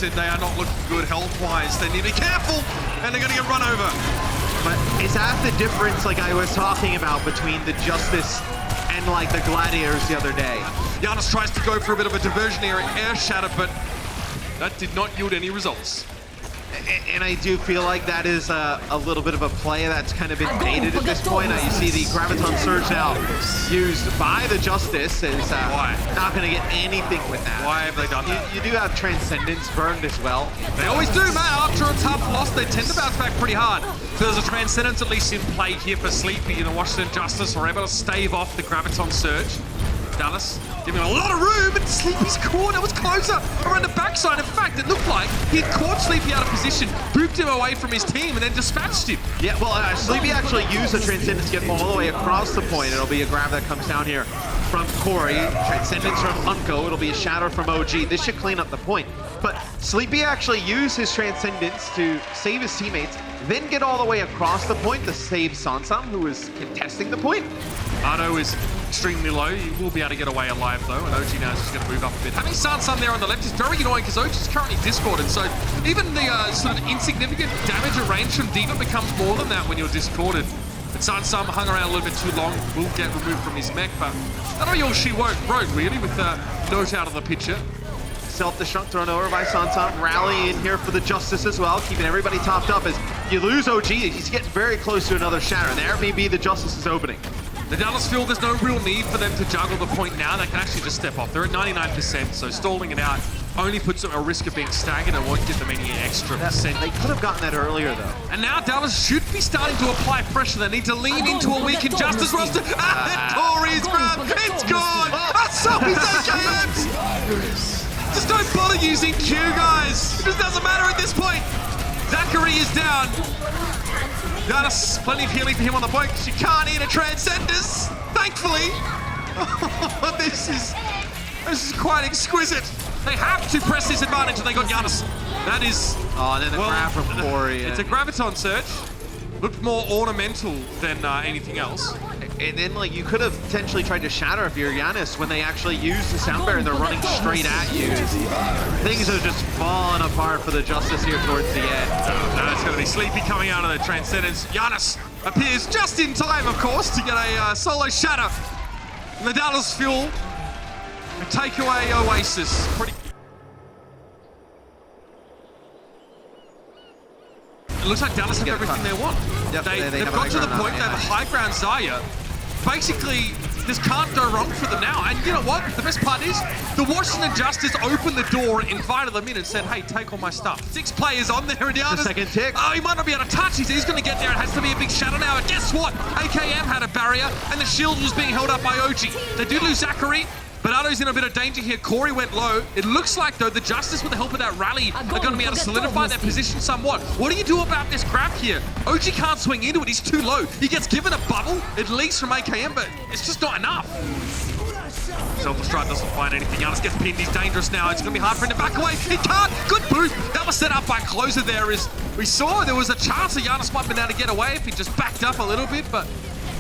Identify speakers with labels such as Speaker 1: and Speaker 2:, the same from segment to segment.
Speaker 1: Washington, they are not looking good health-wise. They need to be careful, and they're going to get run over.
Speaker 2: But is that the difference, like I was talking about, between the Justice and like the Gladiators the other day?
Speaker 1: Giannis tries to go for a bit of a diversionary air shatter, but that did not yield any results.
Speaker 2: And I do feel like that is a little bit of a play that's kind of been baited at this point. You see the Graviton Surge now used by the Justice is not going to get anything with that.
Speaker 1: Why have they done that?
Speaker 2: You do have Transcendence burned as well.
Speaker 1: They always do, man. After a tough loss, they tend to bounce back pretty hard. So there's a Transcendence at least in play here for Sleepy, and the Washington Justice are able to stave off the Graviton Surge. Dallas giving him a lot of room, and Sleepy's corner was closer around the backside. In fact, it looked like he had caught Sleepy out of position, booped him away from his team, and then dispatched him.
Speaker 2: Yeah, well, Sleepy actually used the Transcendence to get all the way across the point. It'll be a grab that comes down here from Corey. Transcendence from Unco. It'll be a shatter from OG. This should clean up the point. But Sleepy actually used his Transcendence to save his teammates, then get all the way across the point to save Sansam, who was contesting the point.
Speaker 1: Ardo is extremely low. He will be able to get away alive though, and OG now is just going to move up a bit. Having Sansam there on the left is very annoying because OG is currently discorded, so even the sort of insignificant damage at range from D.Va becomes more than that when you're discorded. But Sansam hung around a little bit too long, will get removed from his mech, but that'll be all she wrote really, with Note out of the picture.
Speaker 2: Self-destruct thrown over by Sansam. Rally in here for the Justice as well, keeping everybody topped up as you lose OG. He's getting very close to another shatter. There may be the Justice's opening.
Speaker 1: The Dallas feel there's no real need for them to juggle the point now. They can actually just step off. They're at 99%, so stalling it out only puts them at a risk of being staggered and won't give them any extra percent.
Speaker 2: They could have gotten that earlier, though.
Speaker 1: And now Dallas should be starting to apply pressure. They need to lean into a weakened Justice roster. And Corey's grab, it's gone! That's so he's AKMs! Just don't bother using Q, guys. It just doesn't matter at this point. Zachary is down. Giannis, plenty of healing for him on the point because you can't eat a Transcendence, thankfully. This is quite exquisite. They have to press this advantage and they got Giannis. That is...
Speaker 2: Oh, and then the grab from Corey.
Speaker 1: It's a Graviton Surge. Looked more ornamental than anything else.
Speaker 2: And then, like, you could have potentially tried to shatter if you're Giannis when they actually use the sound barrier and they're running straight at you. Things are just falling apart for the Justice here towards the end.
Speaker 1: Now it's going to be Sleepy coming out of the Transcendence. Giannis appears just in time, of course, to get a solo shatter. And the Dallas Fuel take away Oasis. It looks like Dallas have everything they want.
Speaker 2: Yep,
Speaker 1: they've got to the point, they have a high ground Zarya. Basically, this can't go wrong for them now. And you know what? The best part is, the Washington Justice opened the door, invited them in and said, hey, take all my stuff. 6 players on there, and Giannis...
Speaker 2: The second tick.
Speaker 1: Oh, he might not be able to touch. He's going to get there. It has to be a big shadow now. And guess what? AKM had a barrier, and the shield was being held up by OG. They do lose Zachary. But Ardo's in a bit of danger here. Corey went low. It looks like, though, the Justice, with the help of that rally, are going to be able to solidify their position somewhat. What do you do about this grab here? OG can't swing into it. He's too low. He gets given a bubble, at least from AKM, but it's just not enough. Self-destruct doesn't find anything. Giannis gets pinned. He's dangerous now. It's going to be hard for him to back away. He can't. Good boost. That was set up by Closer there. As we saw, there was a chance that Giannis might have been able to get away if he just backed up a little bit, but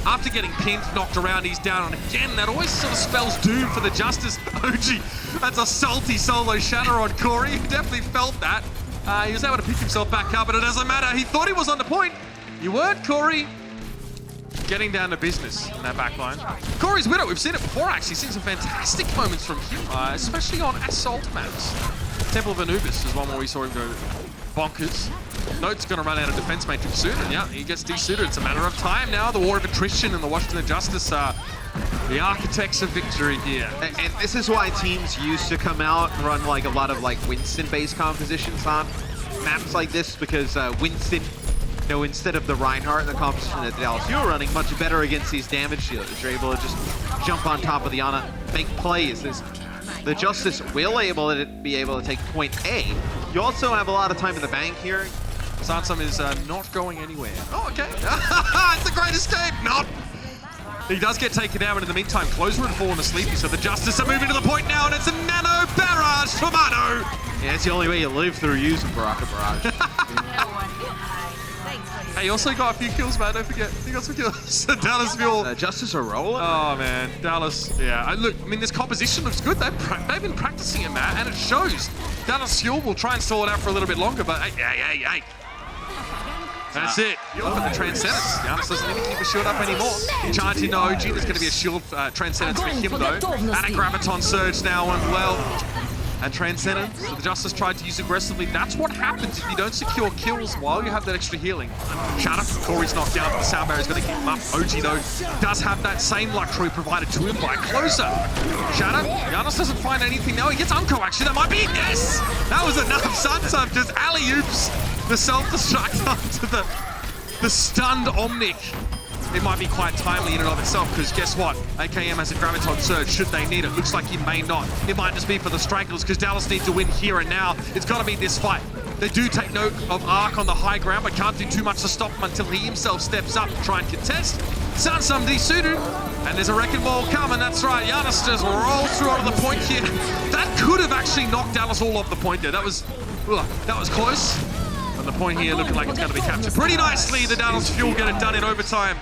Speaker 1: after getting pinned, knocked around, he's down. And again, that always sort of spells doom for the Justice. OG, that's a salty solo shatter on Corey. He definitely felt that. He was able to pick himself back up, but it doesn't matter. He thought he was on the point. You weren't, Corey. Getting down to business in that back line. Corey's with it. We've seen it before, actually. Seen some fantastic moments from him, especially on assault maps. Temple of Anubis is one where we saw him go bonkers. Note's going to run out of defense matrix soon, and yeah, he gets desuited. It's a matter of time now. The war of attrition and the Washington Justice are the architects of victory here.
Speaker 2: And this is why teams used to come out and run like a lot of like Winston-based compositions on maps like this, because Winston, you know, instead of the Reinhardt, the composition that Dallas, you were running much better against these damage shielders. You're able to just jump on top of the Ana, make plays. The Justice will be able to take point A. You also have a lot of time in the bank here.
Speaker 1: Sansam is not going anywhere. Oh, okay. It's a great escape. Not. He does get taken down, but in the meantime, Closer had fallen asleep. So the Justice are moving to the point now, and it's a nano barrage from Ardo.
Speaker 2: Yeah, it's the only way you live through using Baraka Barrage.
Speaker 1: Hey, he also got a few kills, man. Don't forget, he got some kills. Dallas Fuel.
Speaker 2: Justice are rolling.
Speaker 1: Oh man, Dallas. Yeah, look. I mean, this composition looks good. They've been practicing it, Matt, and it shows. Dallas Fuel will try and stall it out for a little bit longer, but hey. That's it. You're the Transcendence. Giannis doesn't even keep a shield up anymore. Charging the OG. There's going to be a shield Transcendence for him, though. And a Graviton Surge now as well. And Transcendence, so the Justice tried to use aggressively. That's what happens if you don't secure kills while you have that extra healing. Shatter, Corey's knocked down, but the sound barrier's going to keep him up. OG, though, does have that same luxury provided to him by Closer. Shatter, Giannis doesn't find anything now. He gets Unco, actually. That might be it. Yes! That was enough. Sunsub just alley-oops the self-destruct onto the stunned Omnic. It might be quite timely in and of itself, because guess what? AKM has a Graviton Surge should they need it. Looks like he may not. It might just be for the Stragglers, because Dallas need to win here and now. It's got to be this fight. They do take note of Arc on the high ground, but can't do too much to stop him until he himself steps up to try and contest. Sounds some desuited, and there's a Wrecking Ball coming. That's right, Giannis just rolls through onto the point here. That could have actually knocked Dallas all off the point there. That was close. And the point here looking like it's going to be captured pretty nicely. The Dallas Fuel get it done in overtime.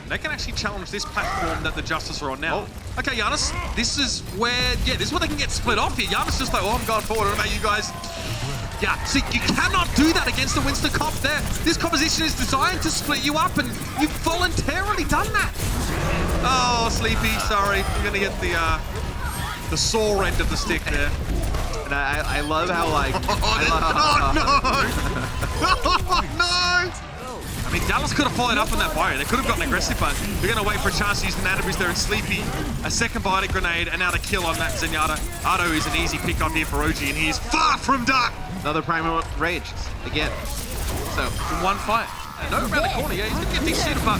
Speaker 1: They can actually challenge this platform that the Justice are on now. Oh. Okay, Giannis, this is where they can get split off here. Giannis just like, oh, I'm going forward. What about you guys? Yeah, see, you cannot do that against the Winston comp there. This composition is designed to split you up, and you've voluntarily done that. Oh, Sleepy, sorry. You're going to get the sore end of the stick there.
Speaker 2: And I love how, like...
Speaker 1: Oh, no! I mean, Dallas could have followed up on that barrier. They could have gotten aggressive, but they're going to wait for a chance to use the Nanoboost there in Sleepy. A second biotic grenade, and now the kill on that Zenyatta. Ardo is an easy pick up here for OG, and he is far from done.
Speaker 2: Another Primal Rage, again. So,
Speaker 1: in one fight. And no around the corner, yeah, he's going to get things shit, but...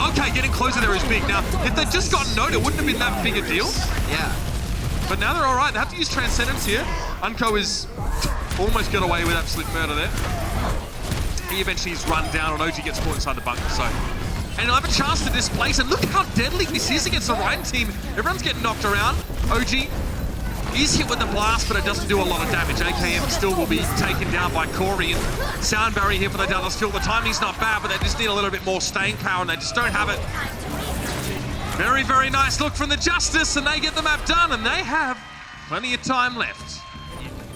Speaker 1: Okay, getting closer there is big. Now, if they'd just gotten note, it wouldn't have been that big a deal.
Speaker 2: Yeah.
Speaker 1: But now they're all right. They have to use Transcendence here. Unco is almost got away with absolute murder there. He eventually is run down, and OG gets caught inside the bunker, so... And he'll have a chance to displace, and look how deadly this is against the Ryan team. Everyone's getting knocked around. OG is hit with the blast, but it doesn't do a lot of damage. AKM still will be taken down by Corey, and sound barrier here for the Dallas Fuel. The timing's not bad, but they just need a little bit more staying power, and they just don't have it. Very, very nice look from the Justice, and they get the map done, and they have plenty of time left.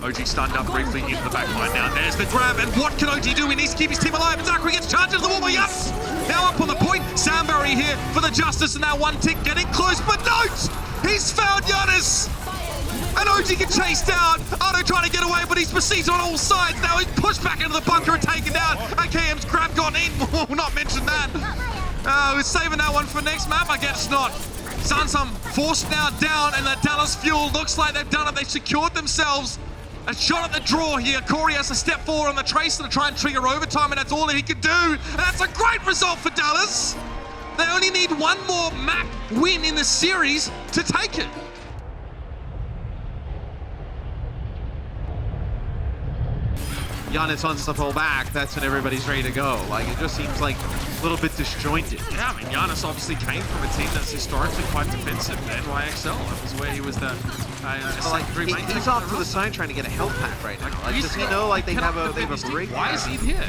Speaker 1: OG stunned up briefly into the back line now. There's the grab, and what can OG do? He needs to keep his team alive, and Zachary gets charged into the wall by Yups! Now up on the point, sound barrier here for the Justice, and now one tick getting close, but no! He's found Giannis! And OG can chase down. Ardo trying to get away, but he's besieged on all sides. Now he's pushed back into the bunker and taken down. AKM's grab gone in. We'll not mention that. We're saving that one for next map? I guess not. Sunsum forced now down, and the Dallas Fuel looks like they've done it. They've secured themselves a shot at the draw here. Corey has to step forward on the Tracer to try and trigger overtime, and that's all that he could do. And that's a great result for Dallas. They only need one more map win in the series to take it.
Speaker 2: Giannis wants to pull back, that's when everybody's ready to go. Like, it just seems like a little bit disjointed.
Speaker 1: Yeah, I mean, Giannis obviously came from a team that's historically quite defensive. NYXL, that was where he was the
Speaker 2: he's off to the side trying to get a health pack right now. Like, does he know, like, they have a break?
Speaker 1: Why is he here?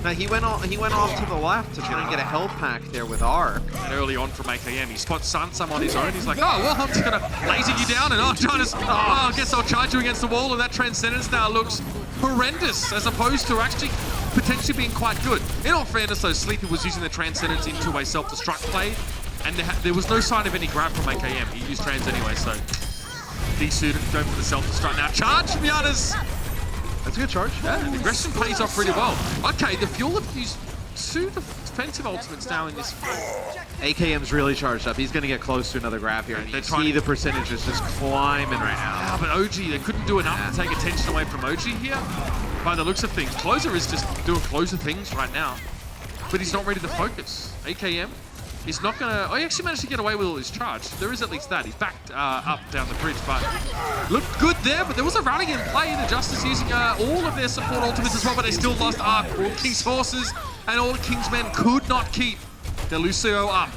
Speaker 2: Now, he went off to the left to try and get a health pack there with Arc.
Speaker 1: And early on from AKM, he spots Sunsum on his own. He's like, oh, well, I'm just going to laser you down, and I guess I'll charge you against the wall, and that Transcendence now looks horrendous, as opposed to actually potentially being quite good. In all fairness, though, Sleepy was using the Transcendence into a self-destruct play, and there was no sign of any grab from AKM. He used Trans anyway, so desuited, going for the self-destruct. Now, charge from Giannis!
Speaker 2: That's a good charge.
Speaker 1: Yeah, the aggression pays off pretty well. Okay, the Fuel have used 2 defensive ultimates now in this fight.
Speaker 2: AKM's really charged up. He's going to get close to another grab here. And you see the percentages just climbing right now.
Speaker 1: Yeah, but OG, they couldn't do enough to take attention away from OG here. By the looks of things, Closer is just doing Closer things right now. But he's not ready to focus. AKM is not going to... Oh, he actually managed to get away with all his charge. There is at least that. He's backed up down the bridge, but looked good there. But there was a rally in play. The Justice using all of their support ultimates as well, but they still lost Arc. All King's forces and all the King's men could not keep their Lucio up.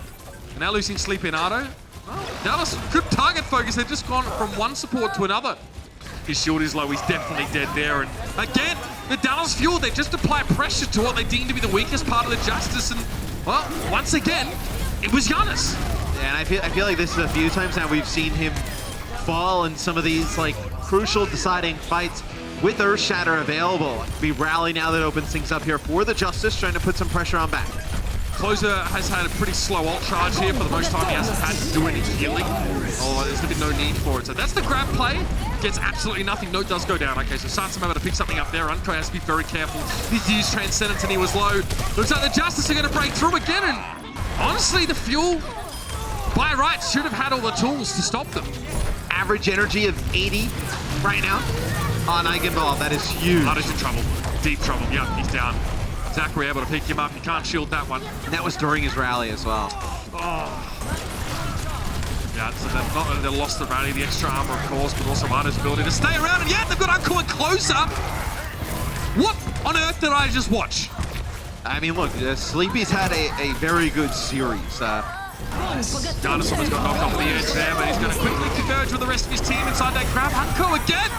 Speaker 1: And now losing Sleep in Ardo. Well, Dallas, good target focus. They've just gone from one support to another. His shield is low. He's definitely dead there. And again, The Dallas Fuel, they just apply pressure to what they deem to be the weakest part of the Justice, and, well, once again, it was Giannis.
Speaker 2: Yeah, and I feel like this is a few times now we've seen him fall in some of these like crucial deciding fights with Earthshatter available. We rally now that opens things up here for the Justice, trying to put some pressure on back.
Speaker 1: Closer has had a pretty slow ult charge here. For the most time, he hasn't had to do any healing. Oh, there's been no need for it. So that's the grab play. Gets absolutely nothing. Note does go down. Okay, so Sansam able to pick something up there. Unco has to be very careful. He's used Transcendence and he was low. Looks like the Justice are going to break through again. And honestly, the Fuel, by rights, should have had all the tools to stop them.
Speaker 2: Average energy of 80 right now on Eigenball. That is huge.
Speaker 1: Ardo's in trouble. Deep trouble. Yep, he's down. Zachary able to pick him up. You can't shield that one.
Speaker 2: And that was during his rally as well.
Speaker 1: Oh. Yeah, so they've not only lost the rally, the extra armor, of course, but also Ardo's ability to stay around. And yeah, they've got Uncle and Closer. What on earth did I just watch?
Speaker 2: I mean, look, Sleepy's had a very good series.
Speaker 1: Giannis almost got knocked off the edge there, but he's going to quickly converge with the rest of his team inside that grab. Unco again,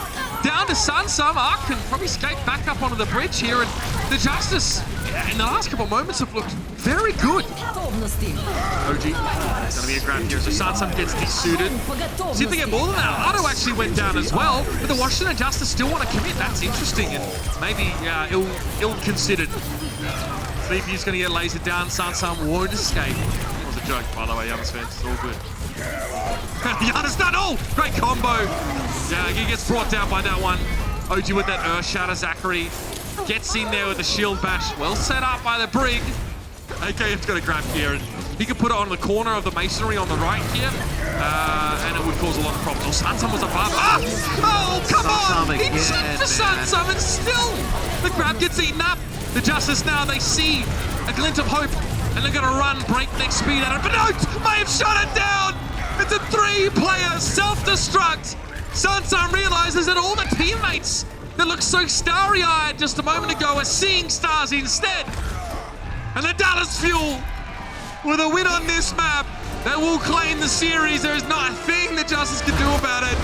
Speaker 1: down to Sansam. Ark can probably skate back up onto the bridge here, and the Justice, in the last couple of moments, have looked very good. OG, going to be a grab here, so Sansam gets desuited. See if they get more than that. Ardo actually went down as well, but the Washington Justice still want to commit. That's interesting, and maybe ill-considered. Sleepy's going to get lasered down. Sansam won't escape. Joke, by the way, Giannis fans, it's all good. Giannis done all! Great combo. Yeah, he gets brought down by that one. OG with that Earthshatter. Zachary gets in there with a shield bash. Well set up by the Brig. AKF's got a grab here, and he could put it on the corner of the masonry on the right here, and it would cause a lot of problems. Oh, Sansam was above. Ah! Oh, come on! He checked for Sansam, and still the grab gets eaten up. The Justice now, they see a glint of hope. And they're going to run breakneck speed at it. But no, may have shot it down. It's a 3-player self-destruct. Sansam realizes that all the teammates that looked so starry-eyed just a moment ago are seeing stars instead. And the Dallas Fuel, with a win on this map, that will claim the series. There is not a thing the Justice can do about it.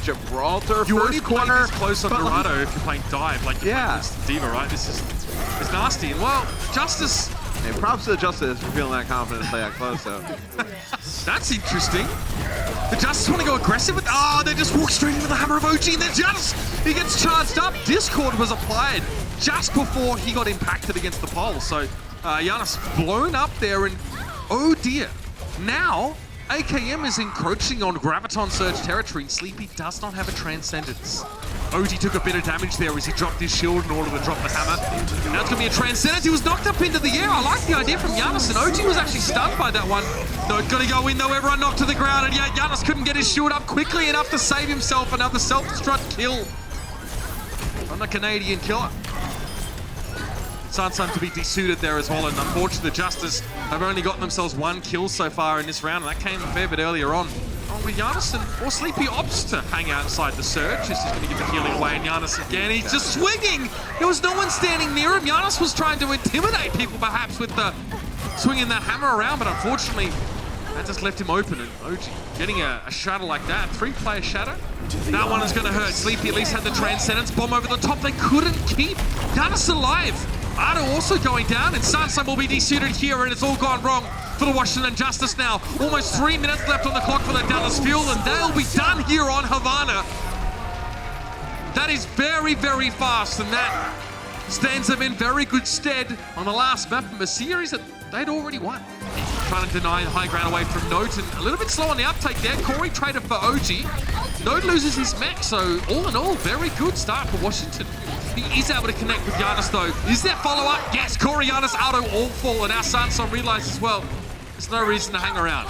Speaker 2: Gibraltar
Speaker 1: you
Speaker 2: first corner.
Speaker 1: This close on Dorado if you're playing dive, like this Diva, right? This is nasty. And well, Justice.
Speaker 2: Hey, props to the Justice for feeling that confident to play that close, though.
Speaker 1: That's interesting. The Justice want to go aggressive with. Oh, they just walk straight into the hammer of OG, and then Giannis, he gets charged up. Discord was applied just before he got impacted against the pole. So Giannis blown up there, and oh dear. Now AKM is encroaching on Graviton Surge territory. Sleepy does not have a Transcendence. OG took a bit of damage there as he dropped his shield in order to drop the hammer. Now it's going to be a Transcendence. He was knocked up into the air. I like the idea from Giannis, and OG was actually stunned by that one. No, it's going to go in though. Everyone knocked to the ground, and yeah, Giannis couldn't get his shield up quickly enough to save himself. Another self-destruct kill on the Canadian killer. Sansam to be desuited there as well, and unfortunately the Justice have only gotten themselves 1 kill so far in this round, and that came a fair bit earlier on. Oh, with Giannis and or Sleepy opts to hang out inside the Surge. This is going to give the healing away, and Giannis again, he's just swinging! There was no one standing near him. Giannis was trying to intimidate people perhaps with the swinging that hammer around, but unfortunately that just left him open, and OG getting a shatter like that, 3-player shatter. That one is going to hurt. Sleepy at least had the Transcendence bomb over the top. They couldn't keep Giannis alive. Ardo also going down, and Sansam will be desuited here, and it's all gone wrong for the Washington Justice now. Almost 3 minutes left on the clock for the Dallas Fuel, and they'll be done here on Havana. That is very, very fast, and that stands them in very good stead on the last map of a series that they'd already won. Trying to deny the high ground away from Note, and a little bit slow on the uptake there. Corey traded for OG. Note loses his mech, so all in all, very good start for Washington. He is able to connect with Giannis though. Is there follow-up? Yes, Corey, Giannis, Ardo all fall, and now Sansam realizes as well, there's no reason to hang around.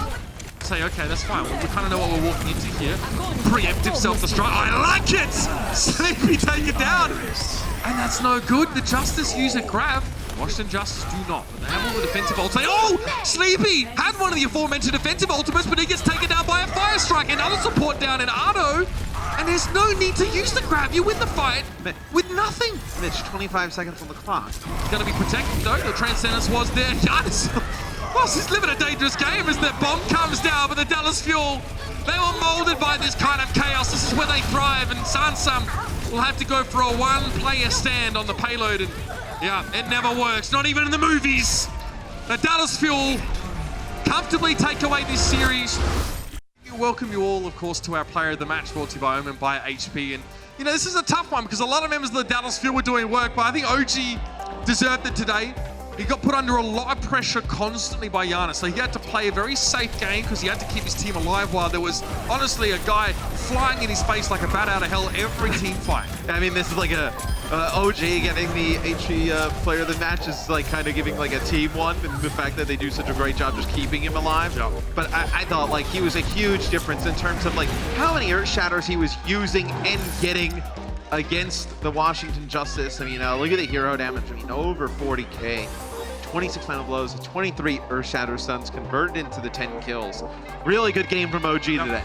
Speaker 1: Say, okay, that's fine. We kind of know what we're walking into here. Preemptive self-destruct. I like it! Sleepy take it down! And that's no good. The Justice use a grab. Washington Justice do not. But they have all the defensive ultimates. Oh! Sleepy had one of the aforementioned defensive ultimates, but he gets taken down by a fire strike. Another support down in Ardo. And there's no need to use the grab. You win the fight with nothing.
Speaker 2: Mitch, 25 seconds on the clock.
Speaker 1: Going to be protected though. The Transcendence was there. Giannis, well, he's living a dangerous game as the bomb comes down, but the Dallas Fuel, They were molded by this kind of chaos. This is where they thrive, and Sansam will have to go for a one-player stand on the payload, and yeah, it never works, not even in the movies. The Dallas Fuel comfortably take away this series. We welcome you all, of course, to our Player of the Match, brought to you by Omen by HP. And, you know, this is a tough one because a lot of members of the Dallas Fuel were doing work, but I think OG deserved it today. He got put under a lot of pressure constantly by Giannis, so he had to play a very safe game because he had to keep his team alive while there was, honestly, a guy flying in his face like a bat out of hell every team fight.
Speaker 2: I mean, this is like a OG getting the HE Player of the Match is like kind of giving like a team one, and the fact that they do such a great job just keeping him alive.
Speaker 1: Yeah.
Speaker 2: But I thought like he was a huge difference in terms of like how many Earth Shatters he was using and getting against the Washington Justice. I mean, look at the hero damage. I mean, over 40k. 26 final blows, 23 Earth Shatter stuns converted into the 10 kills. Really good game from OG today.